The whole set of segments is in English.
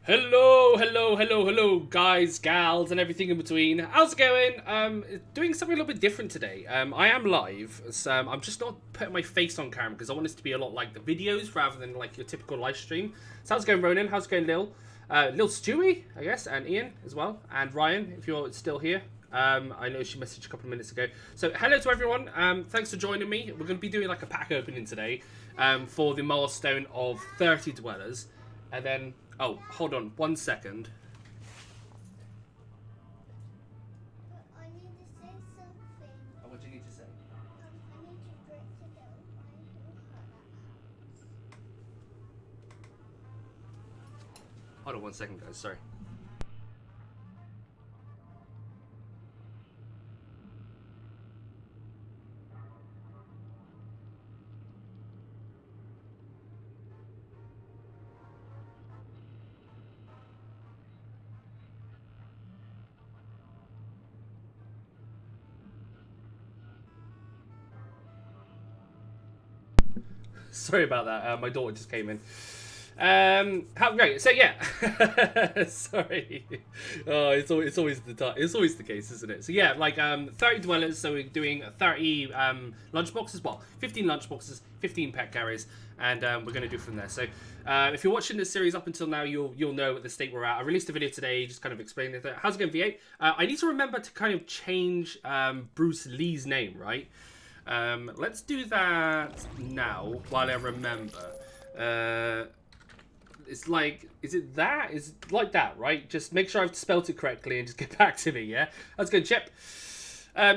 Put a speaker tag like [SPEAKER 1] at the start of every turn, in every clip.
[SPEAKER 1] Hello, guys, gals, and everything in between. How's it going? Doing something a little bit different today. I am live, so I'm just not putting my face on camera because I want this to be a lot like the videos rather than like your typical live stream. So how's it going, Ronan? How's it going, Lil? Lil Stewie, I guess, and Ian as well, and Ryan, if you're still here. I know she messaged a couple of minutes ago. So hello to everyone. Thanks for joining me. We're going to be doing like a pack opening today for the milestone of 30 dwellers, and then. Oh, hold on 1 second.
[SPEAKER 2] I need to say something.
[SPEAKER 1] Oh, what do you need to say?
[SPEAKER 2] I need to break it down.
[SPEAKER 1] Hold on 1 second, guys. Sorry. Sorry about that. My daughter just came in. How great. So yeah, sorry. Oh, it's always the case, isn't it? So yeah, like 30 dwellers. So we're doing 30 lunchboxes. Well, 15 lunchboxes, 15 pet carriers, and we're gonna do from there. So if you're watching this series up until now, you'll know at the state we're at. I released a video today, just kind of explaining it. How's it going, V8? I need to remember to kind of change Bruce Lee's name, right? Let's do that now while I remember. It's like, is it that? Is it like that, right? Just make sure I've spelt it correctly and just get back to me, yeah? That's good, Chip.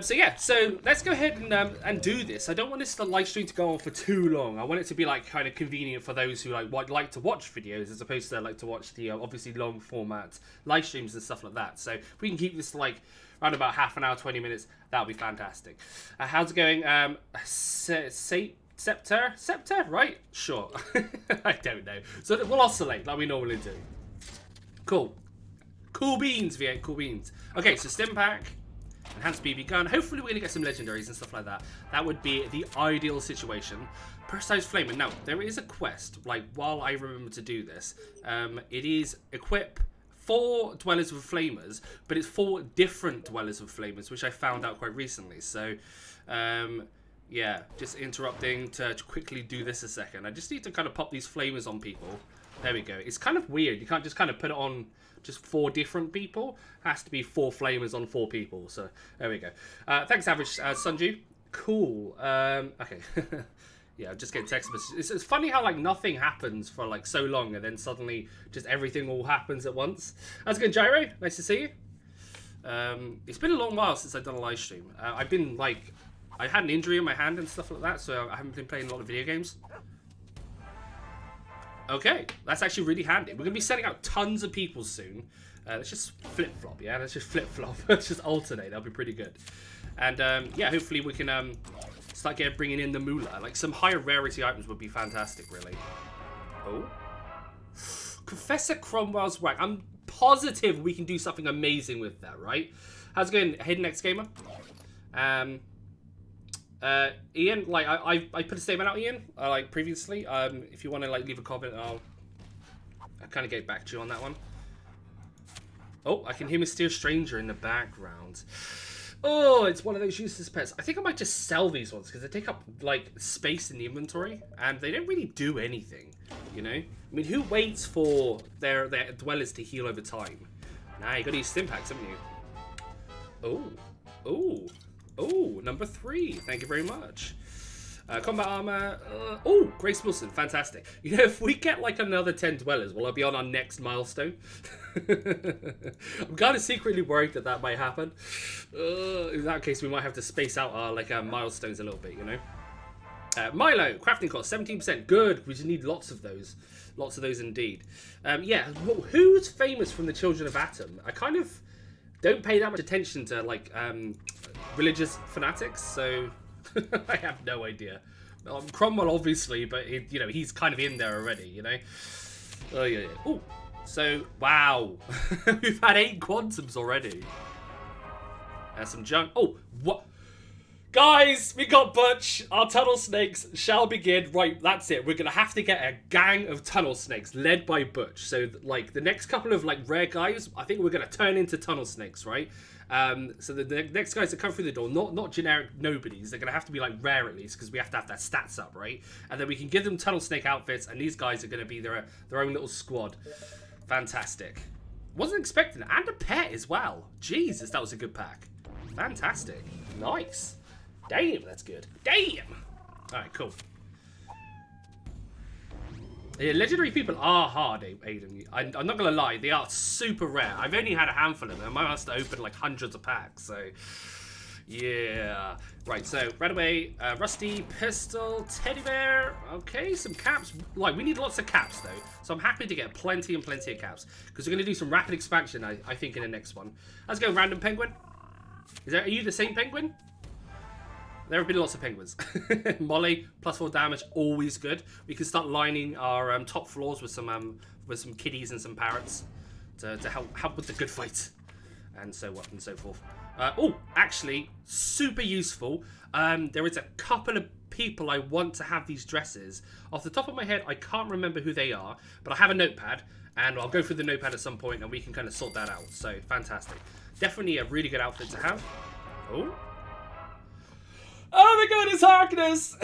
[SPEAKER 1] So yeah, so let's go ahead and do this. I don't want this live stream to go on for too long. I want it to be like kind of convenient for those who like to watch videos as opposed to like to watch the obviously long format live streams and stuff like that. So if we can keep this like around about half an hour, 20 minutes, that would be fantastic. How's it going? Scepter, right? Sure. I don't know. So we'll oscillate like we normally do. Cool. Cool beans, V8, cool beans. Okay, so stim pack, enhanced BB gun. Hopefully we're going to get some legendaries and stuff like that. That would be the ideal situation. Personalized flamer. Now, there is a quest, like, while I remember to do this. It is equip 4 dwellers with flamers, but it's 4 different dwellers with flamers, which I found out quite recently. So, yeah, just interrupting to quickly do this a second. I just need to kind of pop these flamers on people. There we go. It's kind of weird. You can't just kind of put it on just 4 different people. It has to be 4 flamers on 4 people. So there we go. Thanks, Average Sunju. Cool. Okay. Yeah, I'm just getting text messages. It's funny how like nothing happens for like so long and then suddenly just everything all happens at once. How's it going, Gyro? Nice to see you. It's been a long while since I've done a live stream. I've been like... I had an injury in my hand and stuff like that, so I haven't been playing a lot of video games. Okay, that's actually really handy. We're going to be sending out tons of people soon. Let's just flip-flop, yeah? Let's just flip-flop. Let's just alternate. That'll be pretty good. And, yeah, hopefully we can start bringing in the moolah. Like, some higher rarity items would be fantastic, really. Oh. Professor Cromwell's Whack. I'm positive we can do something amazing with that, right? How's it going, Hidden X Gamer? Ian, like I put a statement out, Ian, like previously. If you want to like leave a comment, I'll kind of get back to you on that one. Oh, I can hear Mysterious Stranger in the background. Oh, it's one of those useless pets. I think I might just sell these ones because they take up like space in the inventory and they don't really do anything. You know, I mean, who waits for their dwellers to heal over time? Nah, you got to use stim packs, haven't you? Oh, number 3. Thank you very much. Combat armor. Oh, Grace Wilson. Fantastic. You know, if we get like another 10 dwellers, will I be on our next milestone? I'm kind of secretly worried that might happen. In that case, we might have to space out our like milestones a little bit, you know. Milo, crafting cost 17%. Good. We just need lots of those. Lots of those indeed. Yeah. Who's famous from the Children of Atom? I kind of don't pay that much attention to like religious fanatics, so I have no idea. Cromwell, obviously, but you know, he's kind of in there already, you know. Oh yeah. Oh, so wow, we've had 8 quantums already. Some junk. Oh, what? Guys, we got Butch. Our tunnel snakes shall begin. Right, that's it. We're going to have to get a gang of tunnel snakes led by Butch. So, like, the next couple of, like, rare guys, I think we're going to turn into tunnel snakes, right? So the next guys that come through the door, not generic nobodies. They're going to have to be, like, rare at least because we have to have their stats up, right? And then we can give them tunnel snake outfits, and these guys are going to be their own little squad. Fantastic. Wasn't expecting it. And a pet as well. Jesus, that was a good pack. Fantastic. Nice. Damn, that's good. Damn! Alright, cool. Yeah, legendary people are hard, Aiden. I'm not going to lie, they are super rare. I've only had a handful of them. I must have opened like hundreds of packs, so... Yeah. Right, so, right away, Rusty, Pistol, Teddy Bear. Okay, some caps. Like, we need lots of caps, though. So I'm happy to get plenty and plenty of caps. Because we're going to do some rapid expansion, I think, in the next one. Let's go, Random Penguin. Are you the same penguin? There have been lots of penguins. Molly, +4 damage, always good. We can start lining our top floors with some kitties and some parrots to help with the good fight, and so on and so forth. Oh, actually, super useful. There is a couple of people I want to have these dresses. Off the top of my head, I can't remember who they are, but I have a notepad, and I'll go through the notepad at some point, and we can kind of sort that out. So fantastic. Definitely a really good outfit to have. Oh. Oh my god, it's Harkness!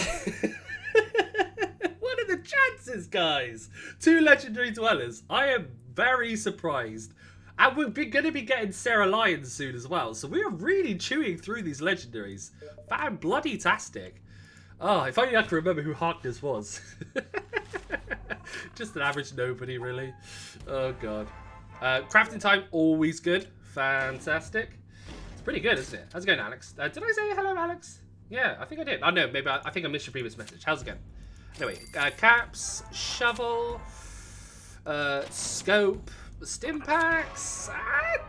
[SPEAKER 1] What are the chances, guys? 2 legendary dwellers. I am very surprised. And we're going to be getting Sarah Lyons soon as well. So we are really chewing through these legendaries. Fan-bloody-tastic. Oh, if only I could remember who Harkness was. Just an average nobody, really. Oh god. Crafting time, always good. Fantastic. It's pretty good, isn't it? How's it going, Alex? Did I say hello, Alex? Yeah, I think I did. Oh, no, maybe I think I missed your previous message. How's it going? Anyway, caps, shovel, scope, stim packs, and...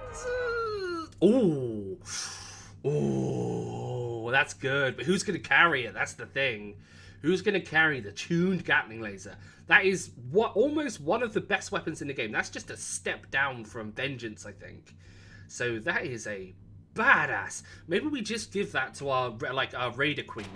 [SPEAKER 1] Ooh, that's good. But who's going to carry it? That's the thing. Who's going to carry the tuned Gatling laser? That is almost one of the best weapons in the game. That's just a step down from Vengeance, I think. So that is a... badass. Maybe we just give that to our Raider Queen.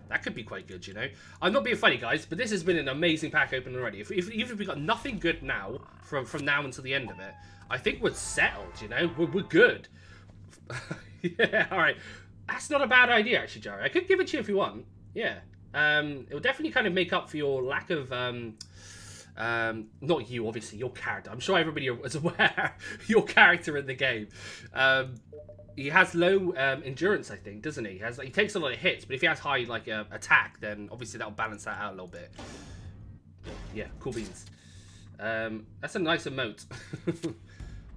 [SPEAKER 1] That could be quite good, you know. I'm not being funny, guys, but this has been an amazing pack opening already. Even if we got nothing good now, from now until the end of it, I think we're settled, you know. We're good. Yeah, alright. That's not a bad idea, actually, Jerry. I could give it to you if you want. Yeah. It will definitely kind of make up for your lack of... not you, obviously, your character. I'm sure everybody is aware your character in the game. He has low endurance, I think, doesn't he? He takes a lot of hits, but if he has high attack, then obviously that'll balance that out a little bit. Yeah, cool beans. That's a nice emote.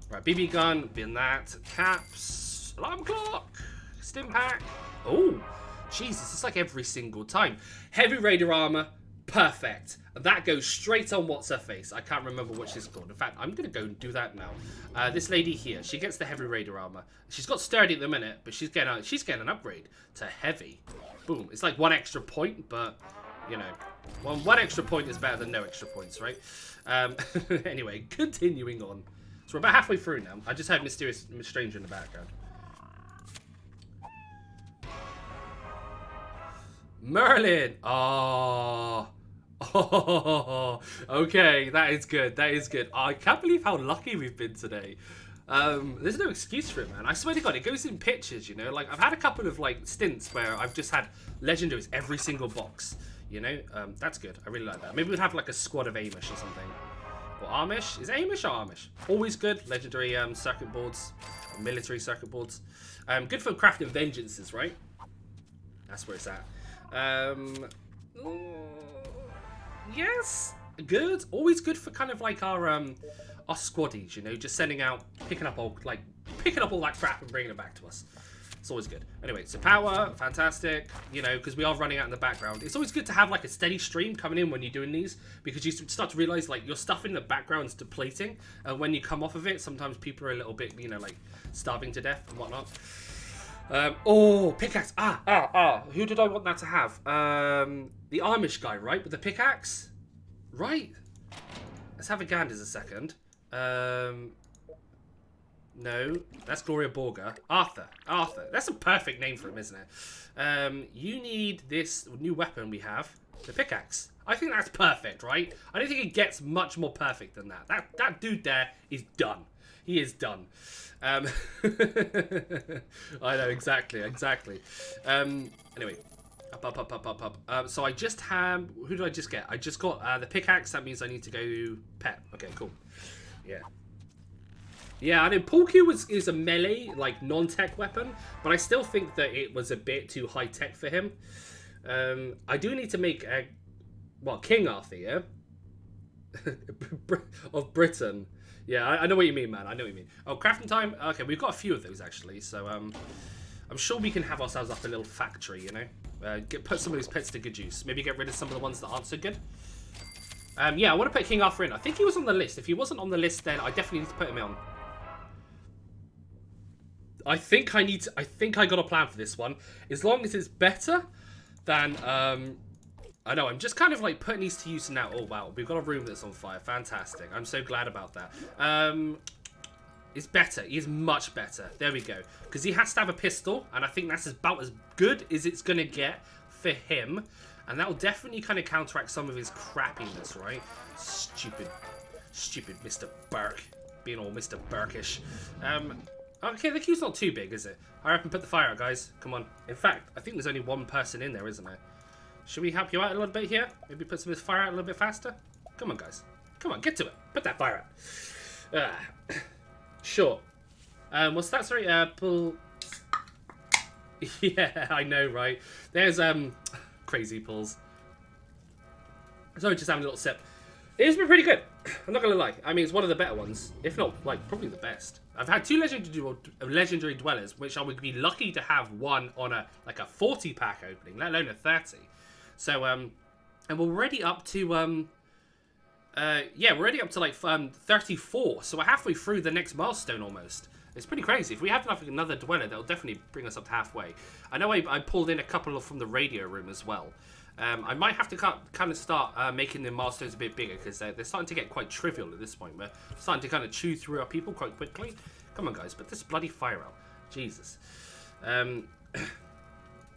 [SPEAKER 1] Right, BB gun, bin that, caps, alarm clock, stim pack. Oh, Jesus, it's like every single time. Heavy Raider armor, perfect. That goes straight on what's her face. I can't remember what she's called. In fact, I'm going to go and do that now. This lady here, she gets the Heavy Raider armor. She's got sturdy at the minute, but she's getting an upgrade to heavy. Boom. It's like 1 extra point, but, you know, one extra point is better than no extra points, right? Anyway, continuing on. So we're about halfway through now. I just heard Mysterious Stranger in the background. Merlin! Oh... Oh, okay, that is good. That is good. I can't believe how lucky we've been today. There's no excuse for it, man. I swear to God, it goes in pictures, you know? Like, I've had a couple of, like, stints where I've just had legendaries every single box, you know? That's good. I really like that. Maybe we'd have, like, a squad of Amish or something. Or Amish? Is it Amish or Amish? Always good. Legendary circuit boards. Military circuit boards. Good for crafting vengeances, right? That's where it's at. Yes, good. Always good for kind of like our squaddies, you know, just sending out, picking up all that crap and bringing it back to us. It's always good. Anyway, so power, fantastic, you know, because we are running out in the background. It's always good to have like a steady stream coming in when you're doing these, because you start to realize like your stuff in the background's depleting, and when you come off of it, sometimes people are a little bit, you know, like starving to death and whatnot. Oh, pickaxe. Who did I want that to have? The Amish guy, right? With the pickaxe? Right. Let's have a gander a second. No, that's Gloria Borga. Arthur. Arthur. That's a perfect name for him, isn't it? You need this new weapon we have, the pickaxe. I think that's perfect, right? I don't think it gets much more perfect than that. That dude there is done. He is done. I know, exactly. Anyway. Up. So I just have... Who did I just get? I just got the pickaxe. That means I need to go pet. Okay, cool. Yeah. Yeah, I know pool cue is a melee, like, non-tech weapon, but I still think that it was a bit too high-tech for him. I do need to make a... Well, King Arthur, yeah? Of Britain. Yeah, I know what you mean, man. I know what you mean. Oh, crafting time? Okay, we've got a few of those, actually, so, I'm sure we can have ourselves up a little factory, you know? Put some of those pets to good use. Maybe get rid of some of the ones that aren't so good. Yeah, I want to put King Arthur in. I think he was on the list. If he wasn't on the list, then I definitely need to put him on. I think I got a plan for this one. As long as it's better than, I know, I'm just kind of like putting these to use now. Oh, wow. We've got a room that's on fire. Fantastic. I'm so glad about that. It's better. He is much better. There we go. Because he has to have a pistol, and I think that's about as good as it's going to get for him. And that will definitely kind of counteract some of his crappiness, right? Stupid Mr. Burke. Being all Mr. Burkish. Okay, the queue's not too big, is it? Hurry up and put the fire out, guys. Come on. In fact, I think there's only one person in there, isn't there? Should we help you out a little bit here? Maybe put some of this fire out a little bit faster? Come on, guys. Come on, get to it. Put that fire out. Sure. What's that? Sorry, pull... Yeah, I know, right? There's, crazy pulls. Sorry, just having a little sip. It's been pretty good. I'm not gonna lie. I mean, it's one of the better ones, if not, like, probably the best. I've had 2 legendary dwellers, which I would be lucky to have one on a 40-pack opening, let alone a 30. So, and we're already up to yeah, we're already up to like 34. So we're halfway through the next milestone almost. It's pretty crazy. If we have like another dweller, that'll definitely bring us up to halfway. I know I pulled in a couple from the radio room as well. I might have to kind of start making the milestones a bit bigger because they're starting to get quite trivial at this point. We're starting to kind of chew through our people quite quickly. Come on, guys, put this bloody fire out. Jesus.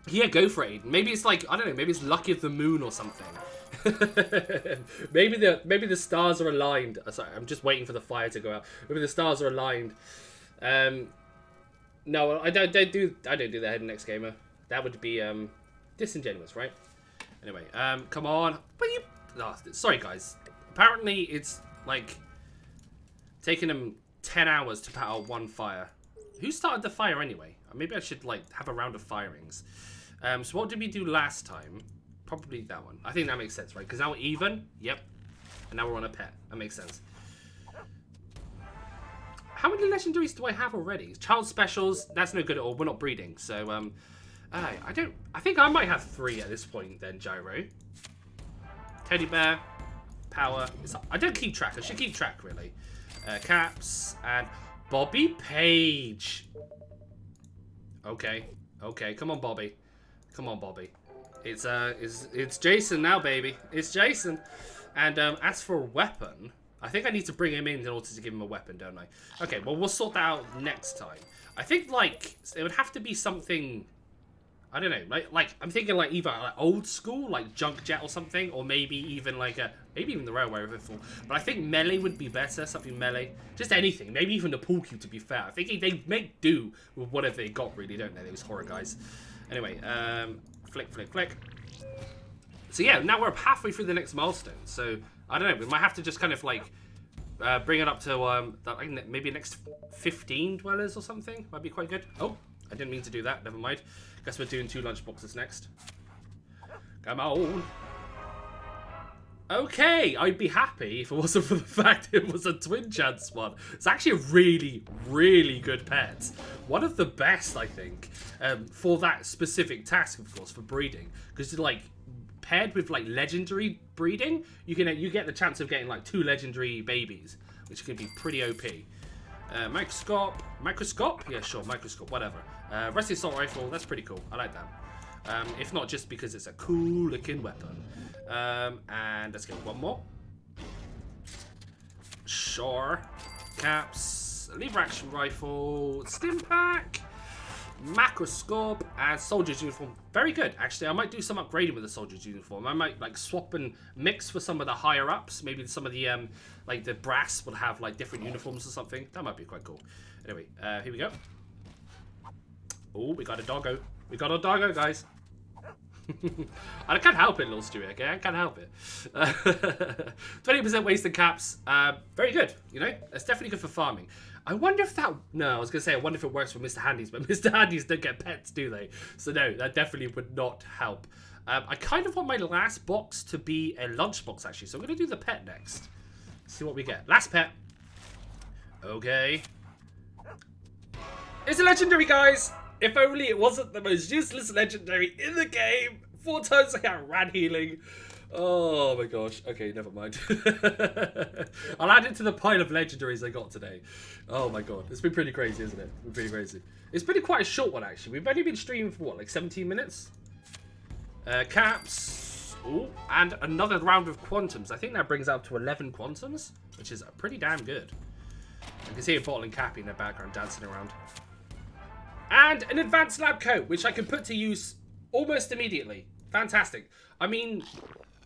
[SPEAKER 1] Yeah, go for it, Aiden. Maybe it's like, I don't know, maybe it's Lucky of the Moon or something. maybe the stars are aligned. Sorry, I'm just waiting for the fire to go out. Maybe the stars are aligned. No, I don't do the head and next gamer. That would be disingenuous, right? Anyway, come on. But you... Oh, sorry, guys. Apparently, it's, like, taking them 10 hours to put out one fire. Who started the fire anyway? Maybe I should, like, have a round of firings. So what did we do last time? Probably that one. I think that makes sense, right? Because now we're even. Yep. And now we're on a pet. That makes sense. How many legendaries do I have already? Child specials. That's no good at all. We're not breeding. So, I think I might have 3 at this point then, Gyro. Teddy bear. Power. I don't keep track. I should keep track, really. Caps. And Bobby Page. Okay. Okay. Come on, Bobby. Come on, Bobby. It's Jason now, baby. It's Jason. And as for a weapon, I think I need to bring him in order to give him a weapon, don't I? Okay, well, we'll sort that out next time. I think, like, it would have to be something... I don't know, like I'm thinking like either like old school, like junk jet or something, or maybe even like maybe even the railway rifle. But I think melee would be better, something melee. Just anything, maybe even the pool cue to be fair. I think they make do with whatever they got, really, don't they? Those horror guys. Anyway, flick. So yeah, now we're halfway through the next milestone. So I don't know, we might have to just kind of like bring it up to maybe next 15 dwellers or something. Might be quite good. Oh, I didn't mean to do that. Never mind. Guess we're doing 2 lunchboxes next. Come on. Okay, I'd be happy if it wasn't for the fact it was a twin chance one. It's actually a really, really good pet. One of the best, I think, for that specific task, of course, for breeding. Because, like, paired with, like, legendary breeding, you get the chance of getting, like, 2 legendary babies, which can be pretty OP. Microscope? Yeah, sure, microscope, whatever. Rusty assault rifle, that's pretty cool. I like that. If not just because it's a cool looking weapon. And let's get one more. Sure. Caps. caps, lever action rifle, stim pack, macroscope, and soldier's uniform. Very good, actually. I might do some upgrading with the soldier's uniform. I might like swap and mix for some of the higher ups. Maybe some of the like the brass will have like different uniforms or something. That might be quite cool. Anyway, here we go. Oh, we got a doggo. We got a doggo, guys. I can't help it, little Stewie, okay? I can't help it. 20% wasted caps. Very good, you know? That's definitely good for farming. I wonder if that... No, I was going to say, I wonder if it works for Mr. Handies, but Mr. Handies don't get pets, do they? So no, that definitely would not help. I kind of want my last box to be a lunchbox, actually. So I'm going to do the pet next. See what we get. Last pet. Okay. It's a legendary, guys! If only it wasn't the most useless legendary in the game. 4 times I got rat healing. Oh my gosh. Okay, never mind. I'll add it to the pile of legendaries I got today. Oh my god. It's been pretty crazy, isn't it? It's been pretty crazy. It's been quite a short one, actually. We've only been streaming for, what, like 17 minutes? Caps. Ooh, and another round of quantums. I think that brings out to 11 quantums, which is pretty damn good. You can see a bottle and Cappy in the background dancing around. And an advanced lab coat, which I can put to use almost immediately. Fantastic. I mean,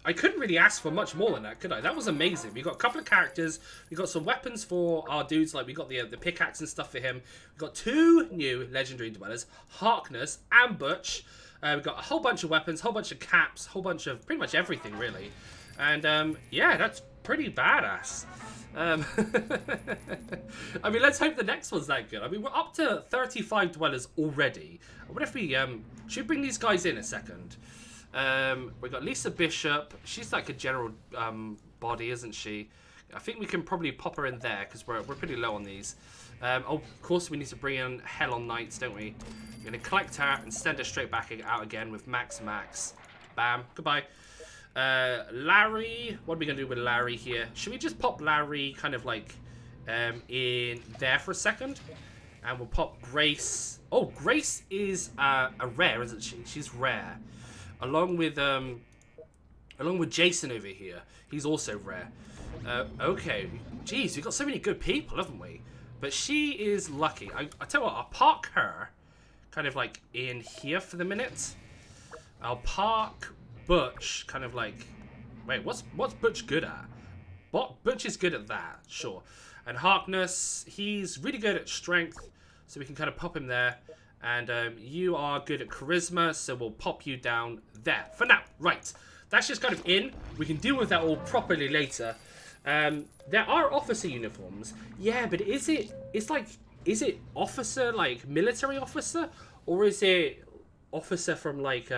[SPEAKER 1] I couldn't really ask for much more than that, could I? That was amazing. We got a couple of characters. We got some weapons for our dudes. Like, we got the pickaxe and stuff for him. We got 2 new legendary dwellers, Harkness and Butch. We got a whole bunch of weapons, whole bunch of caps, whole bunch of pretty much everything, really. And, yeah, that's pretty badass. I mean, let's hope the next one's that good. I mean, we're up to 35 dwellers already. What if we should we bring these guys in a second? We've got Lisa Bishop. She's like a general body, isn't she? I think we can probably pop her in there because we're pretty low on these. Oh, of course we need to bring in Hell on Knights, don't we? We're going to collect her and send her straight back out again with Max. Bam. Goodbye. Larry, what are we gonna do with Larry here? Should we just pop Larry kind of like in there for a second, and we'll pop Grace. Oh, Grace is a rare, isn't she? She's rare, along with Jason over here. He's also rare. Okay, geez, we've got so many good people, haven't we? But she is lucky. I tell you what, I'll park her kind of like in here for the minute. I'll park Butch kind of like, wait, what's Butch good at? Butch is good at that, sure. And Harkness, he's really good at strength, so we can kind of pop him there. And you are good at charisma, so we'll pop you down there for now. Right, that's just kind of in. We can deal with that all properly later. There are officer uniforms, yeah, but is it officer, like military officer, or is it officer from like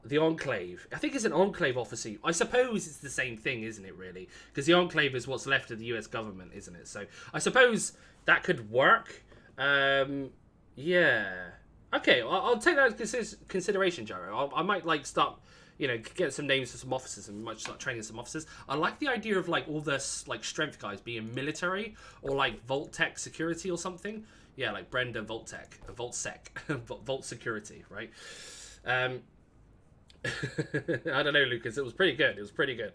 [SPEAKER 1] the Enclave? I think it's an Enclave officer. I suppose it's the same thing, isn't it, really? Because the Enclave is what's left of the US government, isn't it? So I suppose that could work. Yeah. Okay, I'll take that into consideration, Jaro. I might, like, start, you know, get some names for some officers and might start training some officers. I like the idea of, like, all the, like, strength guys being military or, like, Vault-Tech security or something. Yeah, like Brenda Vault-Tech, Vault-Sec, Vault Security, right? I don't know, Lucas. It was pretty good. It was pretty good.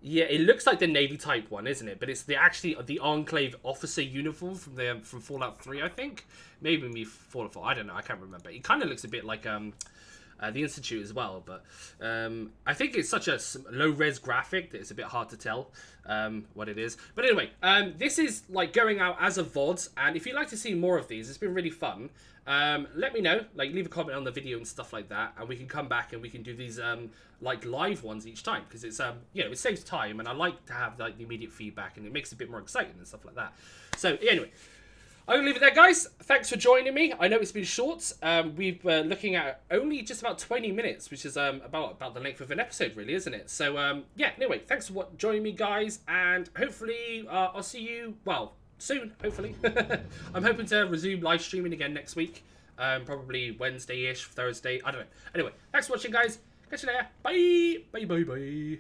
[SPEAKER 1] Yeah, it looks like the Navy type one, isn't it? But it's actually the Enclave officer uniform from Fallout 3, I think. Maybe Fallout 4. I don't know. I can't remember. It kind of looks a bit like the Institute as well. But I think it's such a low-res graphic that it's a bit hard to tell what it is. But anyway, this is like going out as a VOD. And if you'd like to see more of these, it's been really fun. Let me know, like leave a comment on the video and stuff like that, and we can come back and we can do these like live ones each time, because it's you know, it saves time, and I like to have like the immediate feedback, and it makes it a bit more exciting and stuff like that. So anyway, I'm gonna leave it there, guys. Thanks for joining me. I know it's been short. We've looking at only just about 20 minutes, which is about the length of an episode, really, isn't it? So yeah, anyway, thanks for joining me, guys, and hopefully I'll see you, well, soon, hopefully. I'm hoping to resume live streaming again next week. Probably Wednesday-ish, Thursday, I don't know. Anyway, thanks for watching, guys. Catch you later. Bye. Bye, bye, bye.